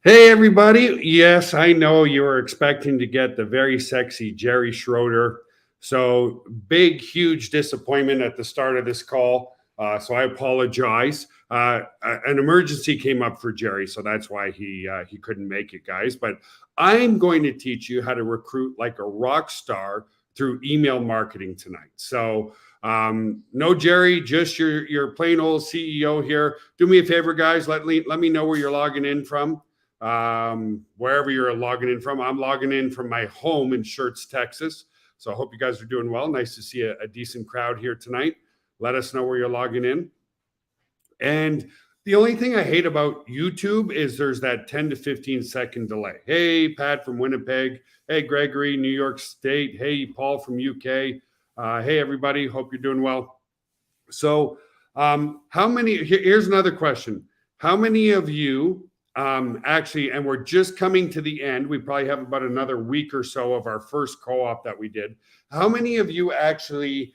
Hey, everybody. Yes, I know you were expecting to get the very sexy Jerry Schroeder. So, big, huge disappointment at the start of this call. So, I apologize. An emergency came up for Jerry, so that's why he couldn't make it, guys. But I'm going to teach you how to recruit like a rock star through email marketing tonight. So, no Jerry, just your plain old CEO here. Do me a favor, guys. Let me know where you're logging in from, wherever you're logging in from. I'm logging in from my home in Schertz, Texas. So I hope you guys are doing well. Nice to see a decent crowd here tonight. Let us know where you're logging in. And the only thing I hate about YouTube is there's that 10 to 15-second delay. Hey, Pat from Winnipeg. Hey, Gregory, New York State. Hey, Paul from UK. Hey, everybody. Hope you're doing well. So, here's another question. How many of you actually, and we're just coming to the end, we probably have about another week or so of our first co-op that we did. How many of you actually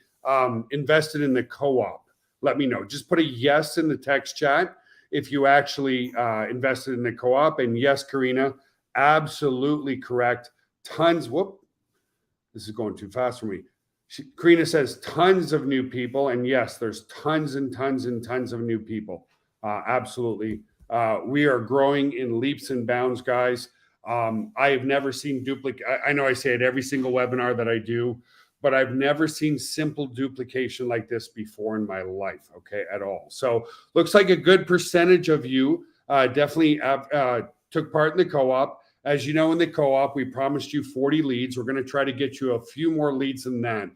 invested in the co-op? Let me know. Just put a yes in the text chat if you actually invested in the co-op. And yes, Karina, absolutely correct. Tons. This is going too fast for me. Karina says tons of new people. And yes, there's tons and tons and tons of new people. Absolutely. We are growing in leaps and bounds, guys. I have never seen duplicate. I know I say it every single webinar that I do, but I've never seen simple duplication like this before in my life, okay, at all. So looks like a good percentage of you definitely took part in the co-op. As you know, in the co-op, we promised you 40 leads. We're going to try to get you a few more leads than that.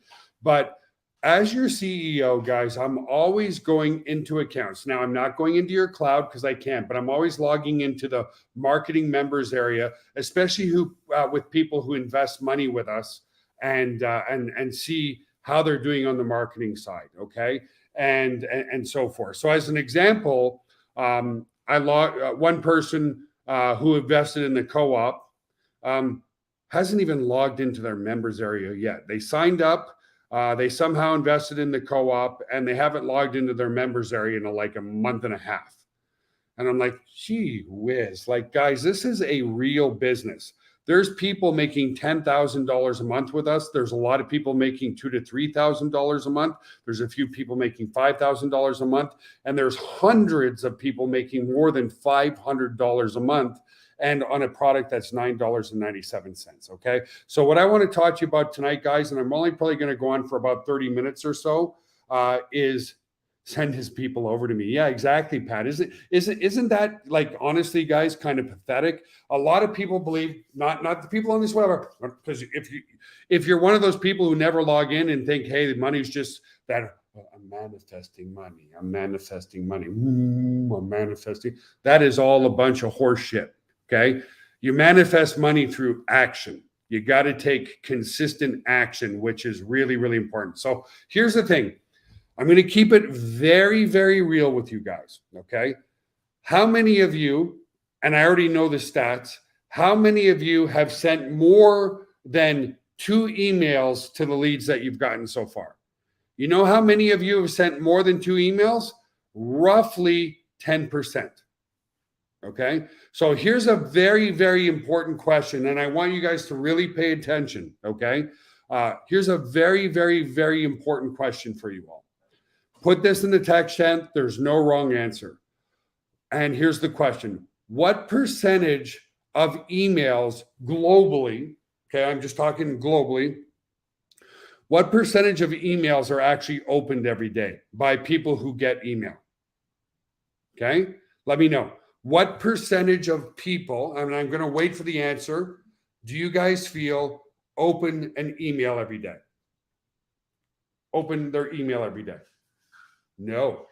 But as your CEO, guys, I'm always going into accounts. Now, I'm not going into your cloud because I can't, but I'm always logging into the marketing members area, especially with people who invest money with us, and see how they're doing on the marketing side, okay, and so forth. So, as an example, I log one person who invested in the co-op, hasn't even logged into their members area yet. They signed up. They somehow invested in the co-op and they haven't logged into their members area in like a month and a half. And I'm like, gee whiz, like, guys, this is a real business. There's people making $10,000 a month with us. There's a lot of people making $2,000 to $3,000 a month. There's a few people making $5,000 a month. And there's hundreds of people making more than $500 a month, and on a product that's $9.97. Okay. So what I want to talk to you about tonight, guys, and I'm only probably going to go on for about 30 minutes or so, is send his people over to me. Yeah, exactly, Pat. Isn't that, like, honestly, guys, kind of pathetic? A lot of people believe, not the people on this webinar, because if you're one of those people who never log in and think, hey, the money's just that, I'm manifesting money. I'm manifesting money. I'm manifesting. That is all a bunch of horse shit. Okay. You manifest money through action. You got to take consistent action, which is really, really important. So here's the thing. I'm going to keep it very, very real with you guys. Okay. How many of you, and I already know the stats, how many of you have sent more than 2 emails to the leads that you've gotten so far? You know how many of you have sent more than 2 emails? Roughly 10%. Okay. So here's a very, very important question, and I want you guys to really pay attention. Okay. Here's a very, very, very important question for you all. Put this in the text chat. There's no wrong answer. And here's the question. What percentage of emails globally, okay, I'm just talking globally, what percentage of emails are actually opened every day by people who get email? Okay. Let me know. What percentage of people, and I'm going to wait for the answer, do you guys feel open an email every day? Open their email every day? No.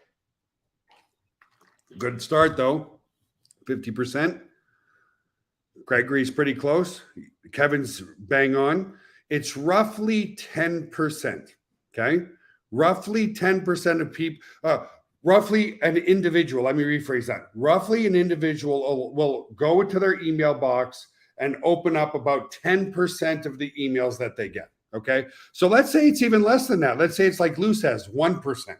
Good start, though. 50%. Gregory's pretty close. Kevin's bang on. It's roughly 10%. Okay. Roughly 10% of people, roughly an individual, let me rephrase that. Roughly an individual will go into their email box and open up about 10% of the emails that they get. Okay. So let's say it's even less than that. Let's say it's like Lou says, 1%.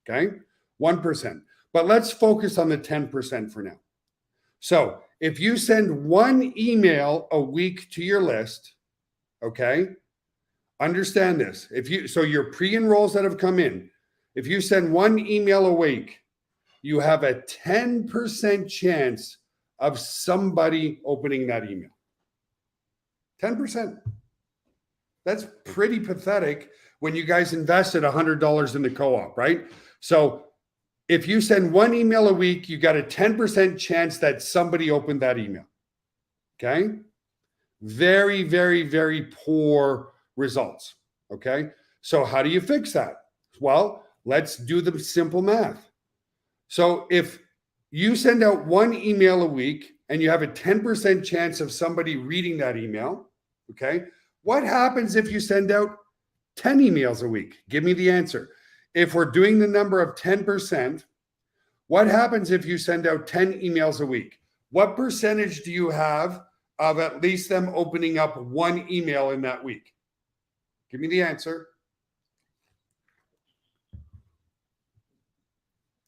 Okay. 1%. But let's focus on the 10% for now. So if you send one email a week to your list, okay, understand this. So your pre-enrolls that have come in, if you send one email a week, you have a 10% chance of somebody opening that email. 10%. That's pretty pathetic when you guys invested $100 in the co-op, right? So if you send one email a week, you got a 10% chance that somebody opened that email. Okay? Very, very, very poor results. Okay? So how do you fix that? Well, let's do the simple math. So if you send out one email a week and you have a 10% chance of somebody reading that email, okay? What happens if you send out 10 emails a week? Give me the answer. If we're doing the number of 10%, what happens if you send out 10 emails a week? What percentage do you have of at least them opening up one email in that week? Give me the answer.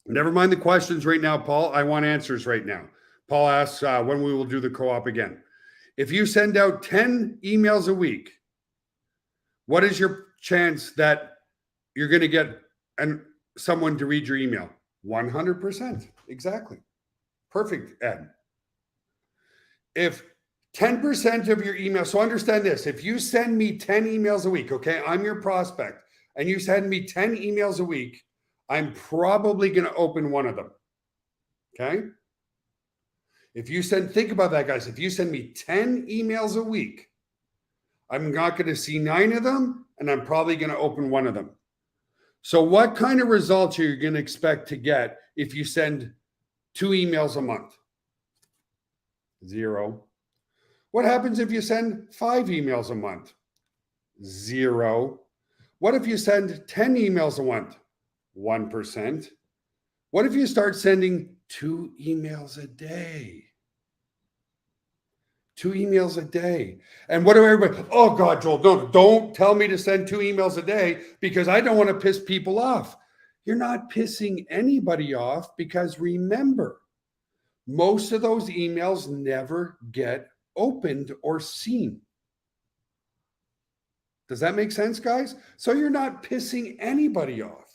Never mind the questions right now, Paul. I want answers right now. Paul asks when we will do the co-op again. If you send out 10 emails a week, what is your chance that you're going to get someone to read your email? 100%. Exactly. Perfect, Ed. If 10% of your email, so understand this, if you send me 10 emails a week, okay, I'm your prospect, and you send me 10 emails a week, I'm probably going to open one of them. Okay? Think about that, guys. If you send me 10 emails a week, I'm not going to see 9 of them, and I'm probably going to open one of them. So what kind of results are you going to expect to get if you send 2 emails a month? 0. What happens if you send 5 emails a month? 0. What if you send 10 emails a month? 1%. What if you start sending 2 emails a day? 2 emails a day. And what do everybody, oh God, Joel, don't tell me to send 2 emails a day because I don't want to piss people off. You're not pissing anybody off because remember, most of those emails never get opened or seen. Does that make sense, guys? So you're not pissing anybody off.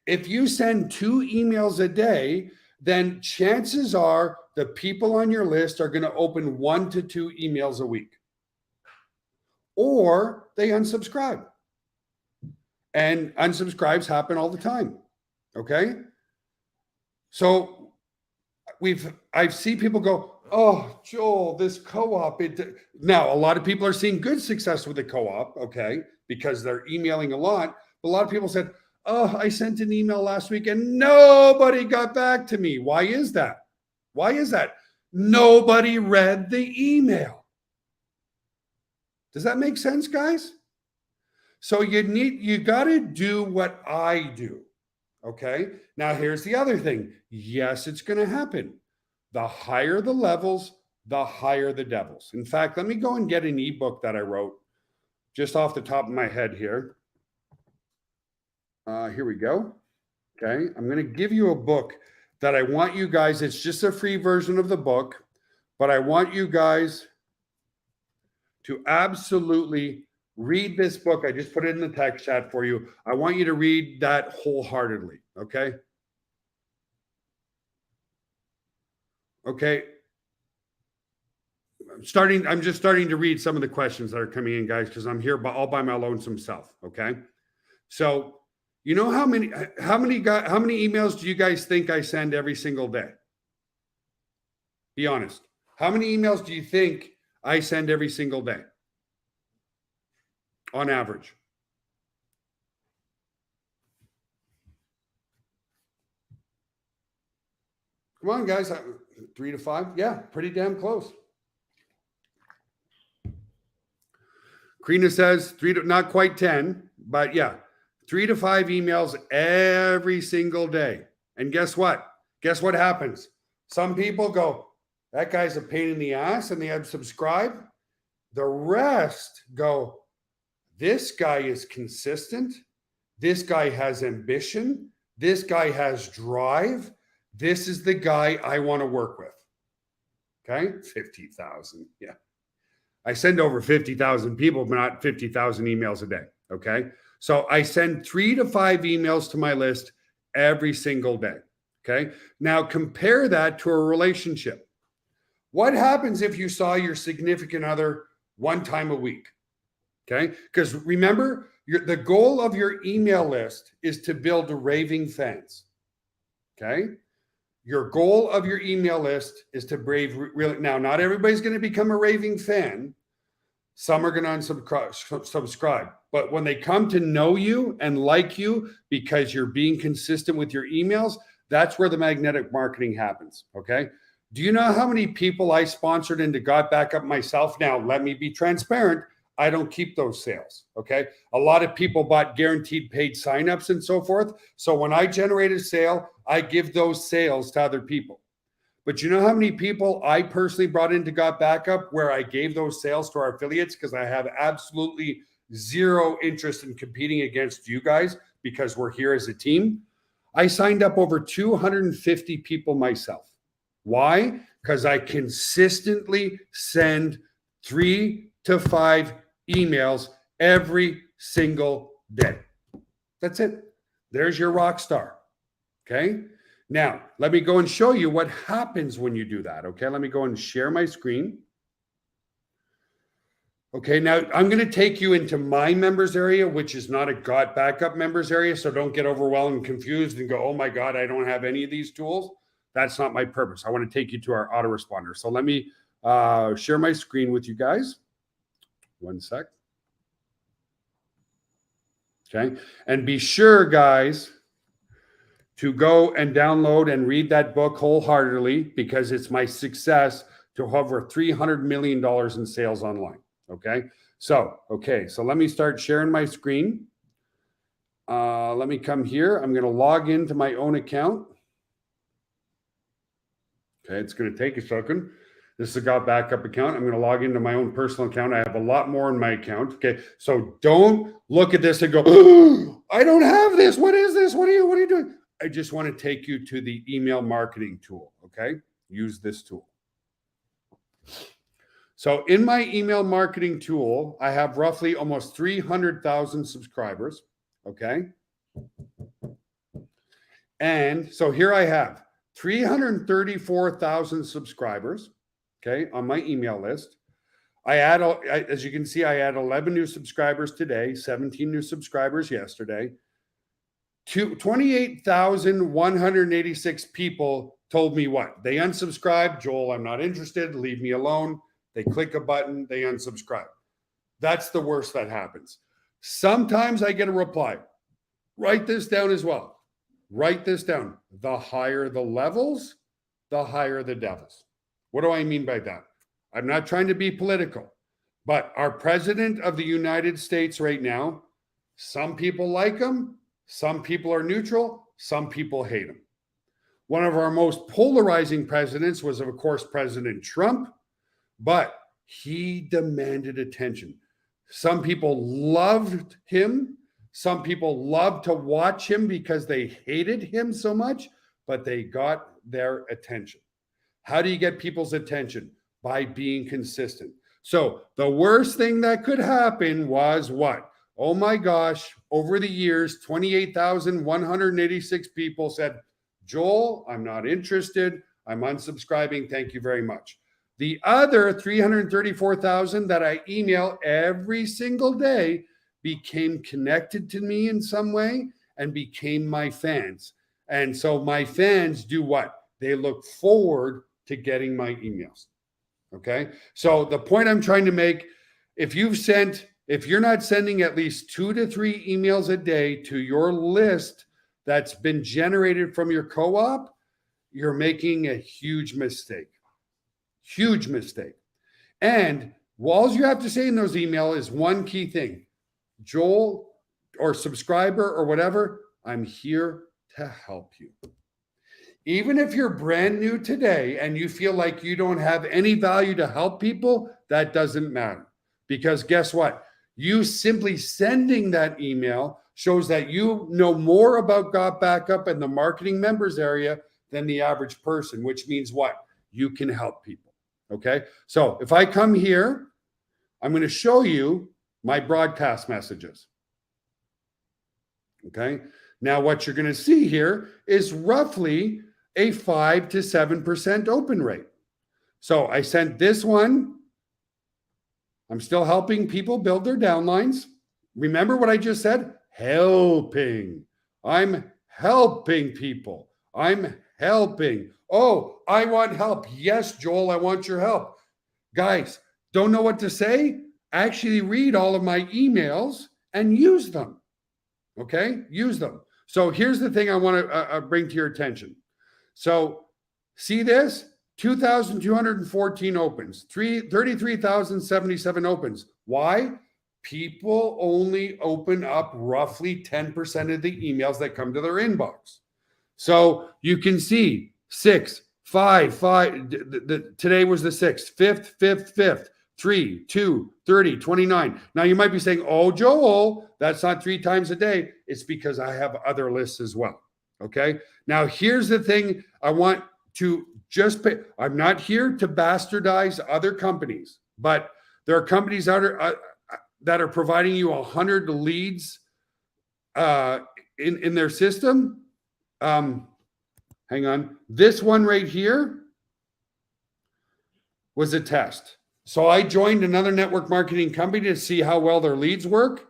If you send 2 emails a day, then chances are the people on your list are going to open 1 to 2 emails a week. Or they unsubscribe. And unsubscribes happen all the time. Okay? So I've seen people go, oh, Joel, this co-op. Now, a lot of people are seeing good success with the co-op, okay, because they're emailing a lot. But a lot of people said, oh, I sent an email last week and nobody got back to me. Why is that? Why is that? Nobody read the email. Does that make sense, guys? So you got to do what I do. Okay. Now, here's the other thing. Yes, it's going to happen. The higher the levels, the higher the devils. In fact, let me go and get an ebook that I wrote just off the top of my head here. Here we go. Okay. I'm going to give you a book that I want you guys, it's just a free version of the book, but I want you guys to absolutely read this book. I just put it in the text chat for you. I want you to read that wholeheartedly. Okay. Okay. I'm just starting to read some of the questions that are coming in, guys, because I'm here all by my lonesome self. Okay. So, you know how many emails do you guys think I send every single day? Be honest. How many emails do you think I send every single day? On average. Come on, guys. 3 to 5. Yeah, pretty damn close. Karina says not quite 10, but yeah, 3 to 5 emails every single day. And guess what? Guess what happens? Some people go, that guy's a pain in the ass, and they unsubscribe. The rest go, this guy is consistent. This guy has ambition. This guy has drive. This is the guy I want to work with. Okay. 50,000. Yeah. I send over 50,000 people, but not 50,000 emails a day. Okay. So I send 3 to 5 emails to my list every single day. Okay. Now compare that to a relationship. What happens if you saw your significant other one time a week? Okay. Because remember, the goal of your email list is to build raving fans. Okay. Your goal of your email list is to brave really. Now, not everybody's going to become a raving fan. Some are going to unsubscribe. But when they come to know you and like you because you're being consistent with your emails, that's where the magnetic marketing happens. Okay. Do you know how many people I sponsored into Got Backup myself? Now, let me be transparent. I don't keep those sales. Okay. A lot of people bought guaranteed paid signups and so forth. So when I generate a sale, I give those sales to other people. But you know how many people I personally brought into Got Backup where I gave those sales to our affiliates because I have absolutely zero interest in competing against you guys because we're here as a team? I signed up over 250 people myself. Why? Because I consistently send 3 to 5 emails every single day. That's it. There's your rock star. Okay. Now, let me go and show you what happens when you do that. Okay. Let me go and share my screen. Okay. Now, I'm going to take you into my members area, which is not a Got Backup members area. So don't get overwhelmed and confused and go, oh my God, I don't have any of these tools. That's not my purpose. I want to take you to our autoresponder. So let me share my screen with you guys. One sec. Okay. And be sure, guys, to go and download and read that book wholeheartedly because it's my success to over $300 million in sales online. Okay. So let me start sharing my screen. Let me come here. I'm going to log into my own account. Okay. It's going to take a second. This is a Got Backup account. I'm going to log into my own personal account. I have a lot more in my account. Okay. So don't look at this and go, oh, I don't have this. What is this? What are you doing? I just want to take you to the email marketing tool. Okay. Use this tool. So in my email marketing tool, I have roughly almost 300,000 subscribers. Okay. And so here I have 334,000 subscribers. Okay. On my email list. As you can see, I had 11 new subscribers today, 17 new subscribers yesterday. 28,186 people told me what? They unsubscribed. Joel, I'm not interested. Leave me alone. They click a button. They unsubscribe. That's the worst that happens. Sometimes I get a reply. Write this down as well. Write this down. The higher the levels, the higher the devils. What do I mean by that? I'm not trying to be political, but our president of the United States right now, some people like him. Some people are neutral. Some people hate him. One of our most polarizing presidents was, of course, President Trump, but he demanded attention. Some people loved him. Some people loved to watch him because they hated him so much, but they got their attention. How do you get people's attention? By being consistent. So the worst thing that could happen was what? Oh my gosh, over the years, 28,186 people said, Joel, I'm not interested. I'm unsubscribing. Thank you very much. The other 334,000 that I email every single day became connected to me in some way and became my fans. And so my fans do what? They look forward to getting my emails. Okay. So the point I'm trying to make, if you're not sending at least 2 to 3 emails a day to your list that's been generated from your co-op, you're making a huge mistake. Huge mistake. And all you have to say in those emails is one key thing. Joel or subscriber or whatever, I'm here to help you. Even if you're brand new today and you feel like you don't have any value to help people, that doesn't matter. Because guess what? You simply sending that email shows that you know more about Got Backup and the marketing members area than the average person, which means what? You can help people. Okay. So if I come here, I'm going to show you my broadcast messages. Okay. Now, what you're going to see here is roughly a 5 to 7% open rate. So I sent this one. I'm still helping people build their downlines. Remember what I just said? Helping. I'm helping people. I'm helping. Oh, I want help. Yes, Joel, I want your help. Guys, don't know what to say? Actually read all of my emails and use them. Okay? Use them. So here's the thing I want to bring to your attention. So see this? 2,214 opens, 33,077 opens. Why? People only open up roughly 10% of the emails that come to their inbox. So you can see 6, 5, 5. Today was the 6th, 5th, 5th, 5th, 3, 2, 30, 29. Now you might be saying, oh, Joel, that's not 3 times a day. It's because I have other lists as well. Okay. Now here's the thing I want to just pay. I'm not here to bastardize other companies, but there are companies out there that are providing you 100 leads in their system. Hang on. This one right here was a test. So I joined another network marketing company to see how well their leads work.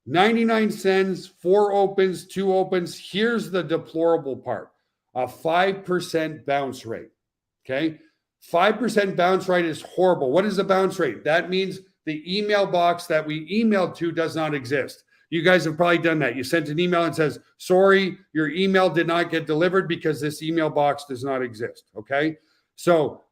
99 cents, 4 opens, 2 opens. Here's the deplorable part. A 5% bounce rate. Okay. 5% bounce rate is horrible. What is the bounce rate? That means the email box that we emailed to does not exist. You guys have probably done that. You sent an email and says, sorry, your email did not get delivered because this email box does not exist. Okay. So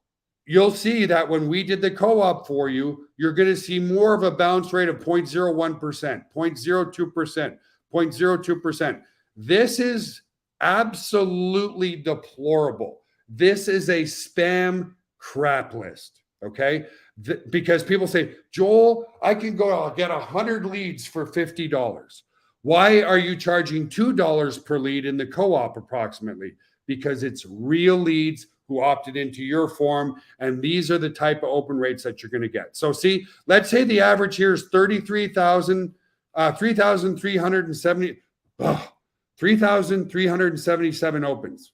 you'll see that when we did the co-op for you, you're going to see more of a bounce rate of 0.01%, 0.02%, 0.02%. This is absolutely deplorable. This is a spam crap list, okay? Because people say, Joel, I can go, I'll get 100 leads for $50. Why are you charging $2 per lead in the co-op approximately? Because it's real leads who opted into your form, and these are the type of open rates that you're going to get. So see, let's say the average here is 3,377 opens.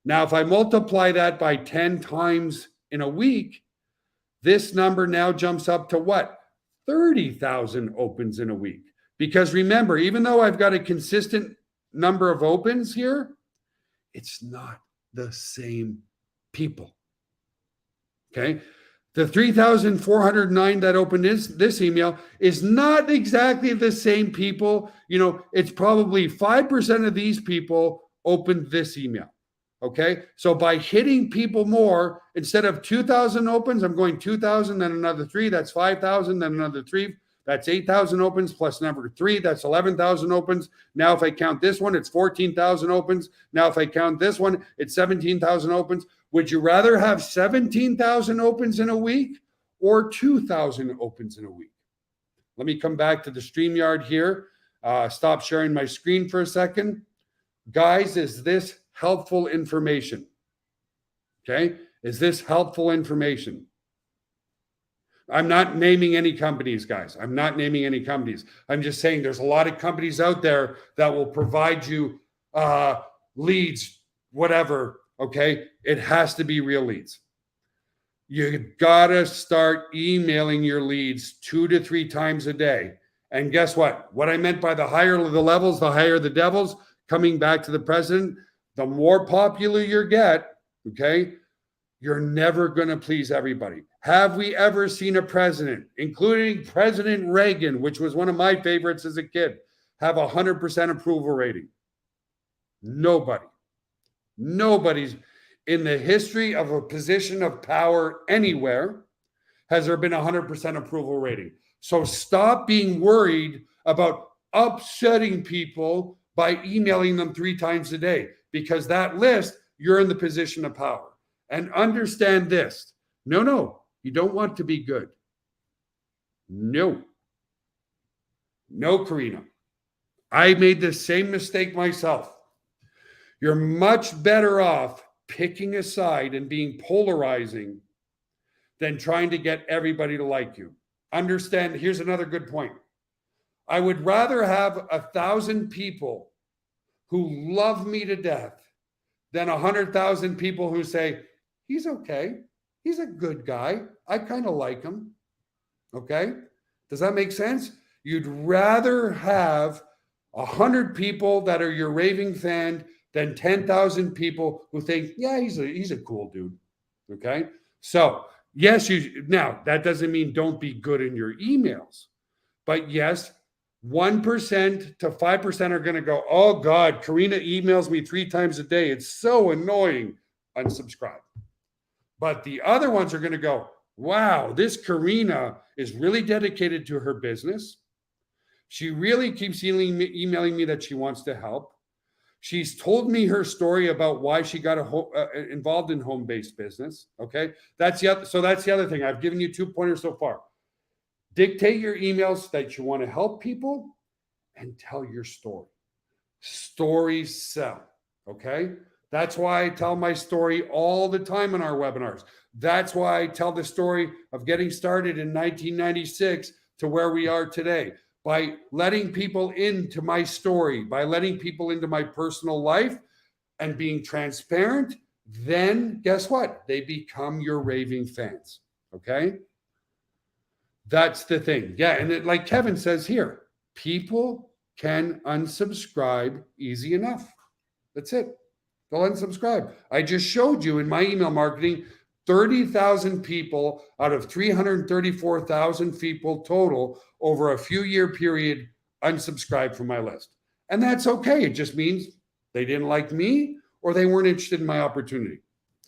Now, if I multiply that by 10 times in a week, this number now jumps up to what? 30,000 opens in a week. Because remember, even though I've got a consistent number of opens here, it's not the same people. Okay. The 3,409 that opened this email is not exactly the same people. You know, it's probably 5% of these people opened this email. Okay. So by hitting people more, instead of 2,000 opens, I'm going 2,000, then another 3, that's 5,000, then another 3, that's 8,000 opens, plus number 3, that's 11,000 opens. Now, if I count this one, it's 14,000 opens. Now, if I count this one, it's 17,000 opens. Would you rather have 17,000 opens in a week or 2,000 opens in a week? Let me come back to the StreamYard here. Stop sharing my screen for a second. Guys, is this helpful information? Okay. Is this helpful information? I'm not naming any companies, guys. I'm not naming any companies. I'm just saying there's a lot of companies out there that will provide you leads, whatever. Okay. It has to be real leads. You gotta start emailing your leads 2 to 3 times a day. And guess what? What I meant by the higher the levels, the higher the devils, coming back to the president, the more popular you get, okay, you're never going to please everybody. Have we ever seen a president, including President Reagan, which was one of my favorites as a kid, have 100% approval rating? Nobody. Nobody's in the history of a position of power anywhere has there been 100% approval rating. So stop being worried about upsetting people by emailing them 3 times a day, because that list, you're in the position of power. And understand this. No, you don't want to be good. No, Karina. I made the same mistake myself. You're much better off picking a side and being polarizing than trying to get everybody to like you. Understand, here's another good point. I would rather have 1,000 people who love me to death than 100,000 people who say, he's okay. He's a good guy. I kind of like him. Okay? Does that make sense? You'd rather have 100 people that are your raving fan than 10,000 people who think, yeah, he's a cool dude. Okay? So, yes, now that doesn't mean don't be good in your emails. But yes, 1% to 5% are going to go, oh God, Karina emails me 3 times a day. It's so annoying. Unsubscribe. But the other ones are going to go, wow, this Karina is really dedicated to her business. She really keeps emailing me that she wants to help. She's told me her story about why she got involved in home-based business. Okay, that's the other thing. I've given you 2 pointers so far. Dictate your emails that you want to help people and tell your story. Stories sell. Okay, that's why I tell my story all the time in our webinars. That's why I tell the story of getting started in 1996 to where we are today. By letting people into my story, by letting people into my personal life and being transparent, then guess what? They become your raving fans. Okay? That's the thing. Yeah. And like Kevin says here, people can unsubscribe easy enough. That's it. They'll unsubscribe. I just showed you in my email marketing, 30,000 people out of 334,000 people total over a few year period unsubscribed from my list. And that's okay. It just means they didn't like me or they weren't interested in my opportunity.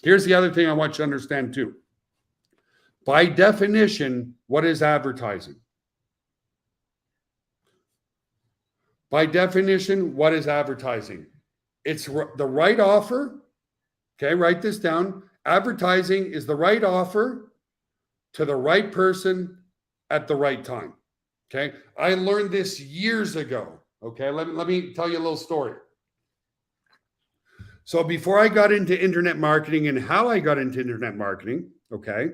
Here's the other thing I want you to understand too. By definition, what is advertising? By definition, what is advertising? It's the right offer. Okay, write this down. Advertising is the right offer to the right person at the right time. Okay, I learned this years ago. Okay, let me tell you a little story. So before I got into internet marketing and how I got into internet marketing, okay,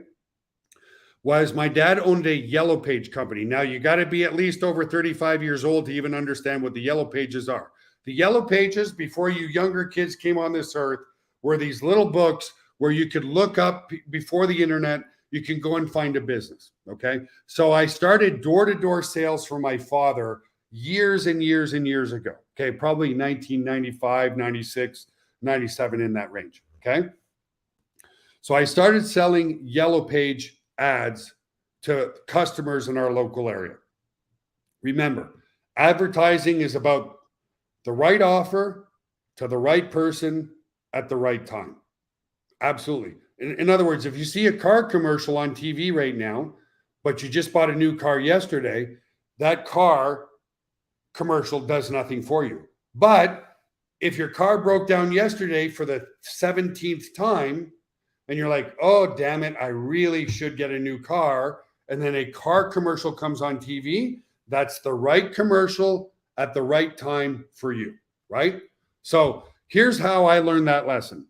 was my dad owned a Yellow Page company. Now you got to be at least over 35 years old to even understand what the Yellow Pages are. The Yellow Pages, before you younger kids came on this earth, were these little books where you could look up before the internet, you can go and find a business. Okay. So I started door-to-door sales for my father years and years and years ago. Okay. Probably 1995, 96, 97 in that range. Okay. So I started selling Yellow Page ads to customers in our local area. Remember, advertising is about the right offer to the right person at the right time. Absolutely. In other words, if you see a car commercial on TV right now, but you just bought a new car yesterday, that car commercial does nothing for you. But if your car broke down yesterday for the 17th time, and you're like, oh, damn it, I really should get a new car, and then a car commercial comes on TV, that's the right commercial at the right time for you, right? So here's how I learned that lesson.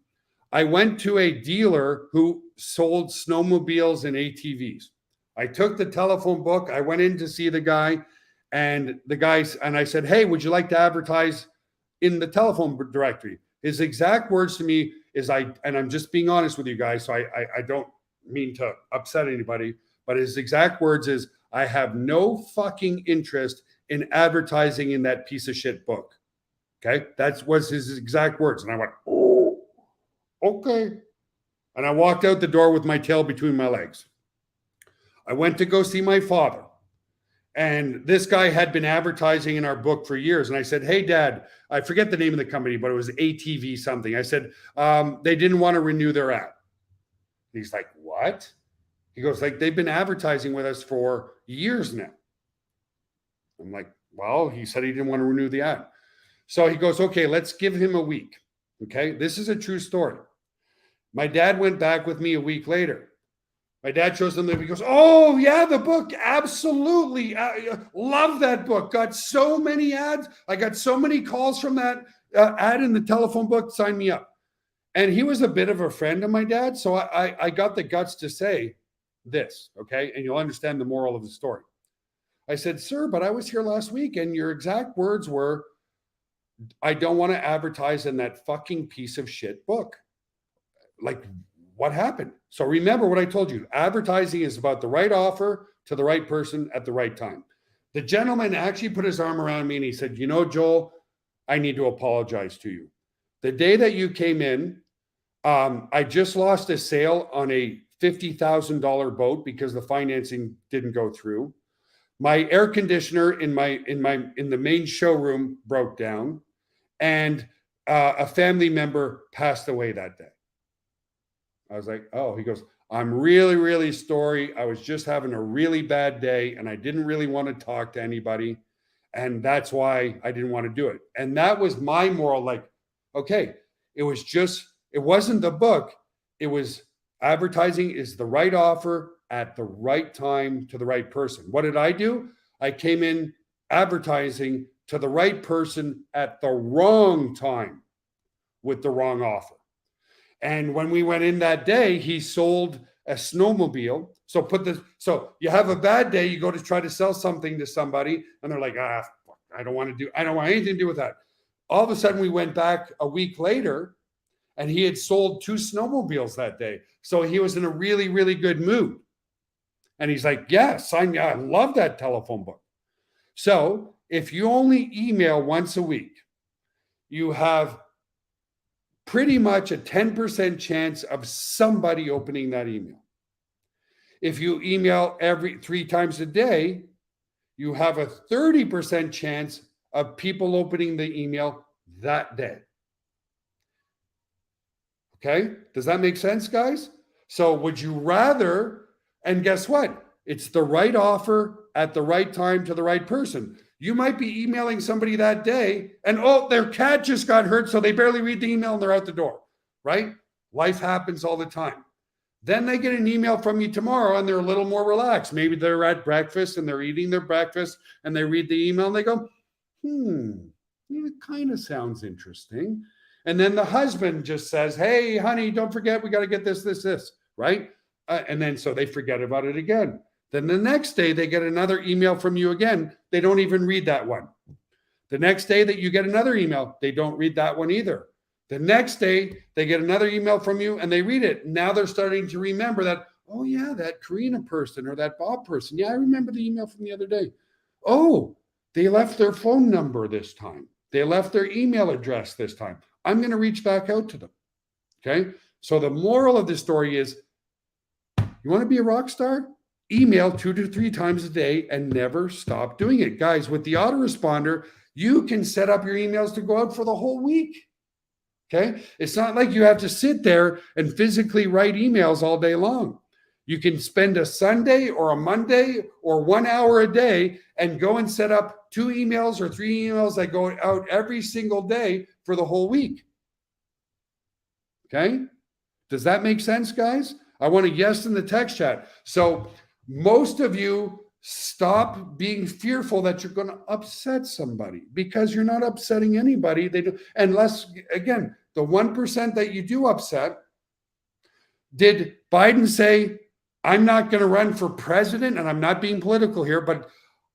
I went to a dealer who sold snowmobiles and ATVs. I took the telephone book. I went in to see the guy, and I said, hey, would you like to advertise in the telephone directory? His exact words to me is, and I'm just being honest with you guys, so I don't mean to upset anybody, but his exact words is, I have no fucking interest in advertising in that piece of shit book. Okay, that was his exact words. And I went, oh, okay. And I walked out the door with my tail between my legs. I went to go see my father. And this guy had been advertising in our book for years. And I said, hey, Dad, I forget the name of the company, but it was ATV something. I said, they didn't want to renew their ad. He's like, what? He goes, like, they've been advertising with us for years now. I'm like, well, he said he didn't want to renew the ad. So he goes, okay, let's give him a week. Okay, this is a true story. My dad went back with me a week later. My dad shows them, he goes, oh, yeah, the book. Absolutely. Love that book. Got so many ads. I got so many calls from that ad in the telephone book. Sign me up. And he was a bit of a friend of my dad. So I got the guts to say, this, okay? And you'll understand the moral of the story. I said, sir, but I was here last week and your exact words were, I don't want to advertise in that fucking piece of shit book. Like, what happened? So remember what I told you. Advertising is about the right offer to the right person at the right time. The gentleman actually put his arm around me and he said, you know, Joel, I need to apologize to you. The day that you came in, I just lost a sale on a $50,000 boat because the financing didn't go through. My air conditioner in the main showroom broke down, and a family member passed away that day. I was like, oh, he goes, I'm really, really sorry. I was just having a really bad day and I didn't really want to talk to anybody. And that's why I didn't want to do it. And that was my moral, like, okay, it wasn't the book. It was advertising is the right offer at the right time to the right person. What did I do? I came in advertising to the right person at the wrong time with the wrong offer. And when we went in that day, he sold a snowmobile. So you have a bad day, you go to try to sell something to somebody, and they're like, I don't want anything to do with that. All of a sudden, we went back a week later, and he had sold 2 snowmobiles that day. So he was in a really, really good mood. And he's like, yes, I love that telephone book. So if you only email once a week, you have pretty much a 10% chance of somebody opening that email. If you email every 3 times a day, you have a 30% chance of people opening the email that day. Okay? Does that make sense, guys? So would you rather, and guess what? It's the right offer at the right time to the right person. You might be emailing somebody that day and, oh, their cat just got hurt, so they barely read the email and they're out the door, right? Life happens all the time. Then they get an email from you tomorrow and they're a little more relaxed. Maybe they're at breakfast and they're eating their breakfast and they read the email and they go, it kind of sounds interesting. And then the husband just says, hey, honey, don't forget, we got to get this, right? And then so they forget about it again. Then the next day they get another email from you again. They don't even read that one. The next day that you get another email, they don't read that one either. The next day they get another email from you and they read it. Now they're starting to remember that, oh yeah, that Karina person or that Bob person. Yeah, I remember the email from the other day. Oh, they left their phone number this time. They left their email address this time. I'm going to reach back out to them. Okay. So the moral of this story is, you want to be a rock star? Email 2 to 3 times a day and never stop doing it. Guys, with the autoresponder, you can set up your emails to go out for the whole week. Okay. It's not like you have to sit there and physically write emails all day long. You can spend a Sunday or a Monday or 1 hour a day and go and set up 2 emails or 3 emails that go out every single day for the whole week. Okay. Does that make sense, guys? I want a yes in the text chat. So most of you stop being fearful that you're going to upset somebody, because you're not upsetting anybody. They do, unless, again, the 1% that you do upset. Did Biden say, I'm not going to run for president? And I'm not being political here, but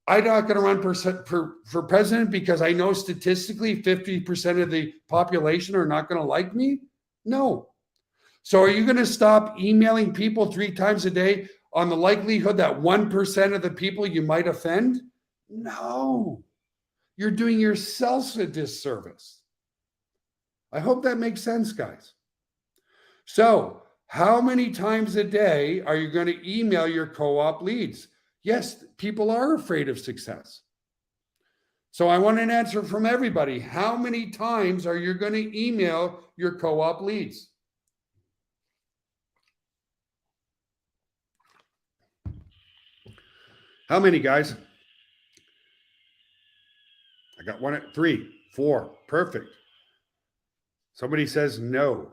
I'm not going to run for president because I know statistically 50% of the population are not going to like me? No. So are you going to stop emailing people 3 times a day on the likelihood that 1% of the people you might offend? No. You're doing yourself a disservice. I hope that makes sense, guys. So how many times a day are you going to email your co-op leads? Yes, people are afraid of success. So I want an answer from everybody. How many times are you going to email your co-op leads? How many, guys? I got 1, 3, 4. Perfect. Somebody says no.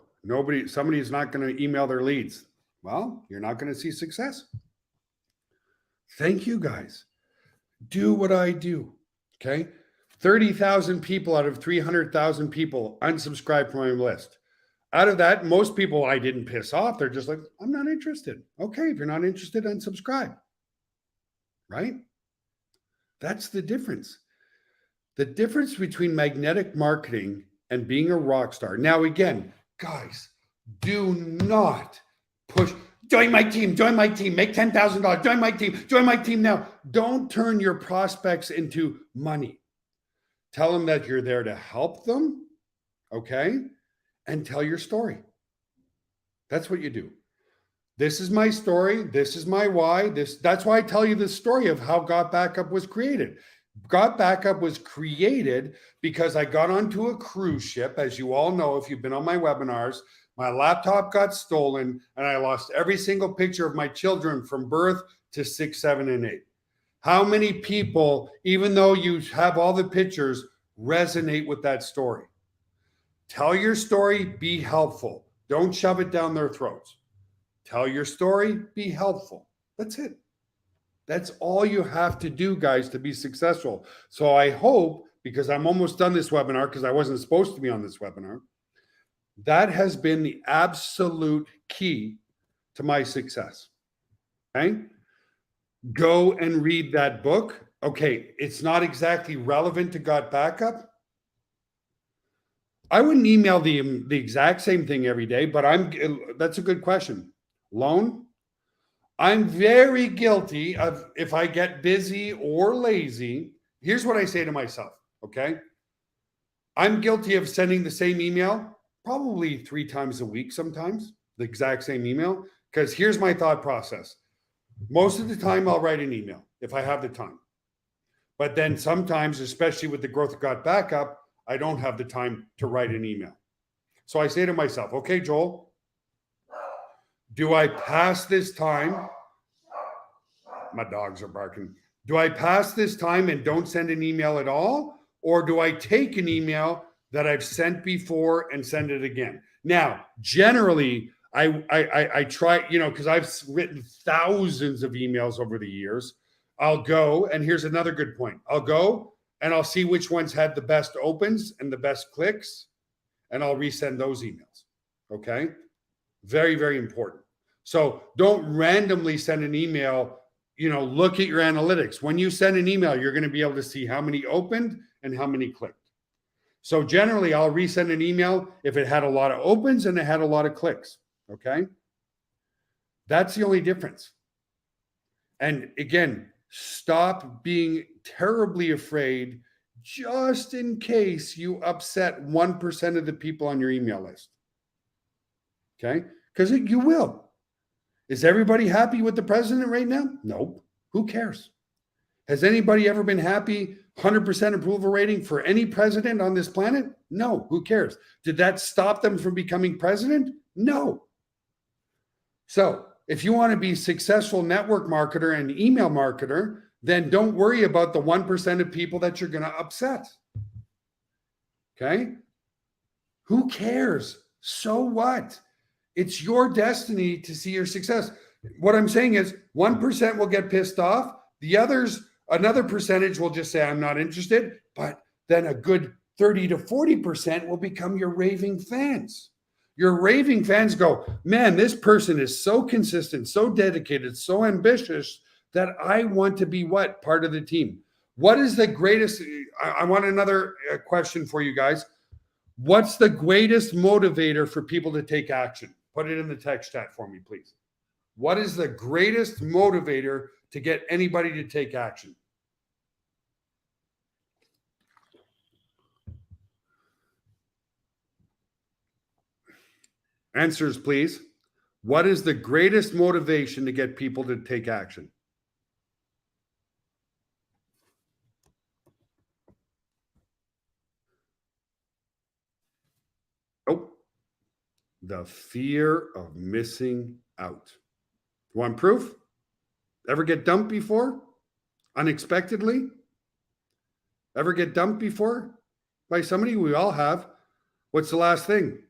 Somebody's not going to email their leads. Well, you're not going to see success. Thank you, guys. Do what I do. Okay. 30,000 people out of 300,000 people unsubscribe from my list. Out of that, most people I didn't piss off. They're just like, I'm not interested. Okay, if you're not interested, unsubscribe. Right? That's the difference. The difference between magnetic marketing and being a rock star. Now, again, guys, do not push. Join my team, make $10,000, join my team now. Don't turn your prospects into money. Tell them that you're there to help them, okay? And tell your story. That's what you do. This is my story. This is my why. That's why I tell you the story of how Got Backup was created. Got Backup was created because I got onto a cruise ship. As you all know, if you've been on my webinars, my laptop got stolen and I lost every single picture of my children from birth to 6, 7, and 8. How many people, even though you have all the pictures, resonate with that story? Tell your story, be helpful. Don't shove it down their throats. Tell your story, be helpful. That's it. That's all you have to do, guys, to be successful. So I hope, because I'm almost done this webinar, because I wasn't supposed to be on this webinar, that has been the absolute key to my success. Okay? Go and read that book. Okay, it's not exactly relevant to Got Backup. I wouldn't email the exact same thing every day, but that's a good question. Loan? I'm very guilty of, if I get busy or lazy, here's what I say to myself, okay? I'm guilty of sending the same email probably 3 times a week sometimes, the exact same email, because here's my thought process. Most of the time I'll write an email if I have the time. But then sometimes, especially with the growth of Got Backup, I don't have the time to write an email. So I say to myself, okay, Joel, do I pass this time? My dogs are barking. Do I pass this time and don't send an email at all? Or do I take an email that I've sent before and send it again? Now, generally, I try, because I've written thousands of emails over the years. I'll go, and here's another good point. I'll go and I'll see which ones had the best opens and the best clicks, and I'll resend those emails. Okay? Very, very important. So don't randomly send an email. Look at your analytics. When you send an email, you're going to be able to see how many opened and how many clicked. So generally, I'll resend an email if it had a lot of opens and it had a lot of clicks. Okay? That's the only difference. And again, stop being terribly afraid just in case you upset 1% of the people on your email list. Okay? Because you will. Is everybody happy with the president right now? Nope. Who cares? Has anybody ever been happy, 100% approval rating for any president on this planet? No. Who cares? Did that stop them from becoming president? No. So if you want to be a successful network marketer and email marketer, then don't worry about the 1% of people that you're going to upset. Okay? Who cares? So what? It's your destiny to see your success. What I'm saying is 1% will get pissed off. The others, another percentage will just say, I'm not interested. But then a good 30 to 40% will become your raving fans. Your raving fans go, man, this person is so consistent, so dedicated, so ambitious that I want to be what? Part of the team. What is the greatest? I want another question for you guys. What's the greatest motivator for people to take action? Put it in the text chat for me, please. What is the greatest motivator to get anybody to take action? Answers, please. What is the greatest motivation to get people to take action? Oh, the fear of missing out. Want proof? Ever get dumped before? Unexpectedly? Ever get dumped before by somebody? We all have. What's the last thing?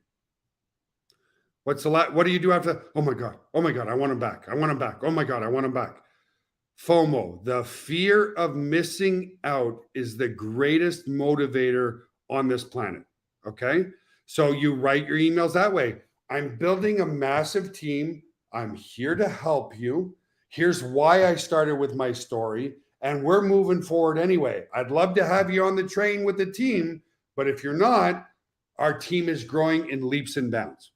What do you do after? Oh my God, I want him back. Oh my God, I want him back. FOMO, the fear of missing out, is the greatest motivator on this planet. Okay? So you write your emails that way. I'm building a massive team. I'm here to help you. Here's why I started with my story, and we're moving forward anyway. I'd love to have you on the train with the team, but if you're not, our team is growing in leaps and bounds.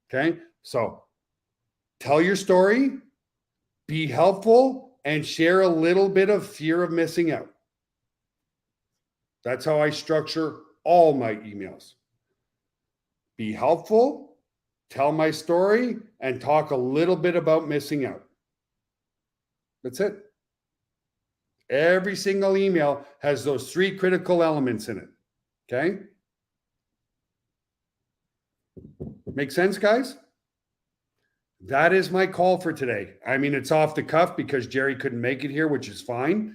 Okay? So tell your story, be helpful, and share a little bit of fear of missing out. That's how I structure all my emails. Be helpful, tell my story, and talk a little bit about missing out. That's it. Every single email has those 3 critical elements in it. Okay? Make sense, guys? That is my call for today. I mean, it's off the cuff because Jerry couldn't make it here, which is fine.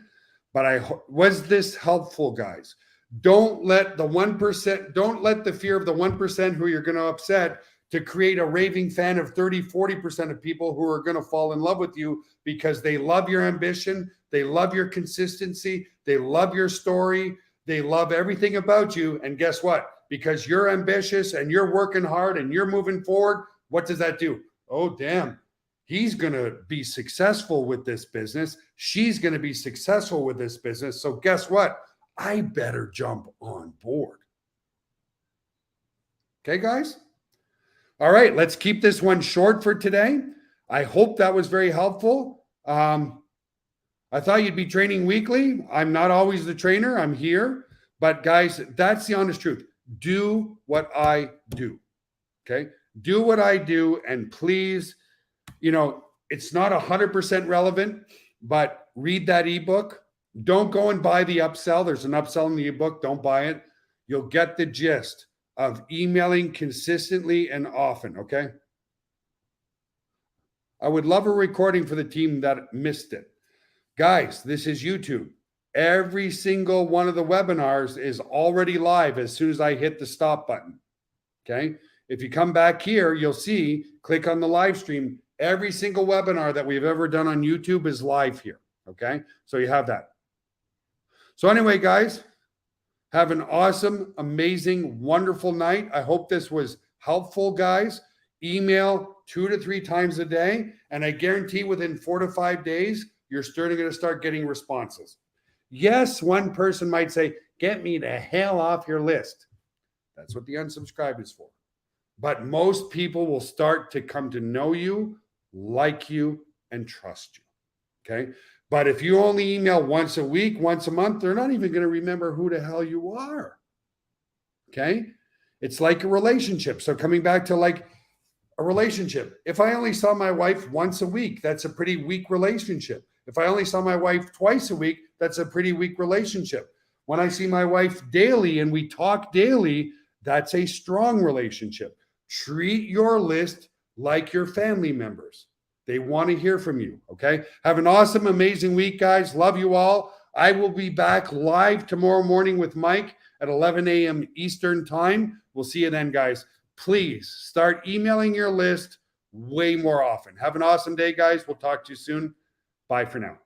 But was this helpful, guys? Don't let the 1%, don't let the fear of the 1% who you're going to upset to create a raving fan of 30, 40% of people who are going to fall in love with you because they love your ambition. They love your consistency. They love your story. They love everything about you. And guess what? Because you're ambitious and you're working hard and you're moving forward, what does that do? Oh, damn. He's going to be successful with this business. She's going to be successful with this business. So guess what? I better jump on board. Okay, guys? All right, let's keep this one short for today. I hope that was very helpful. I thought you'd be training weekly. I'm not always the trainer. I'm here. But guys, that's the honest truth. Do what I do. Okay? Do what I do. And please, it's not 100% relevant, but read that ebook. Don't go and buy the upsell. There's an upsell in the ebook. Don't buy it. You'll get the gist of emailing consistently and often, okay? I would love a recording for the team that missed it. Guys, this is YouTube. Every single one of the webinars is already live as soon as I hit the stop button, okay? If you come back here, you'll see, click on the live stream. Every single webinar that we've ever done on YouTube is live here, okay? So you have that. So anyway, guys, have an awesome, amazing, wonderful night. I hope this was helpful, guys. Email 2 to 3 times a day, and I guarantee within 4 to 5 days, you're starting to start getting responses. Yes, one person might say, get me the hell off your list. That's what the unsubscribe is for. But most people will start to come to know you, like you, and trust you, okay? But if you only email once a week, once a month, they're not even going to remember who the hell you are. Okay? It's like a relationship. So coming back to like a relationship, if I only saw my wife once a week, that's a pretty weak relationship. If I only saw my wife twice a week, that's a pretty weak relationship. When I see my wife daily and we talk daily, that's a strong relationship. Treat your list like your family members. They want to hear from you, okay? Have an awesome, amazing week, guys. Love you all. I will be back live tomorrow morning with Mike at 11 a.m. Eastern time. We'll see you then, guys. Please start emailing your list way more often. Have an awesome day, guys. We'll talk to you soon. Bye for now.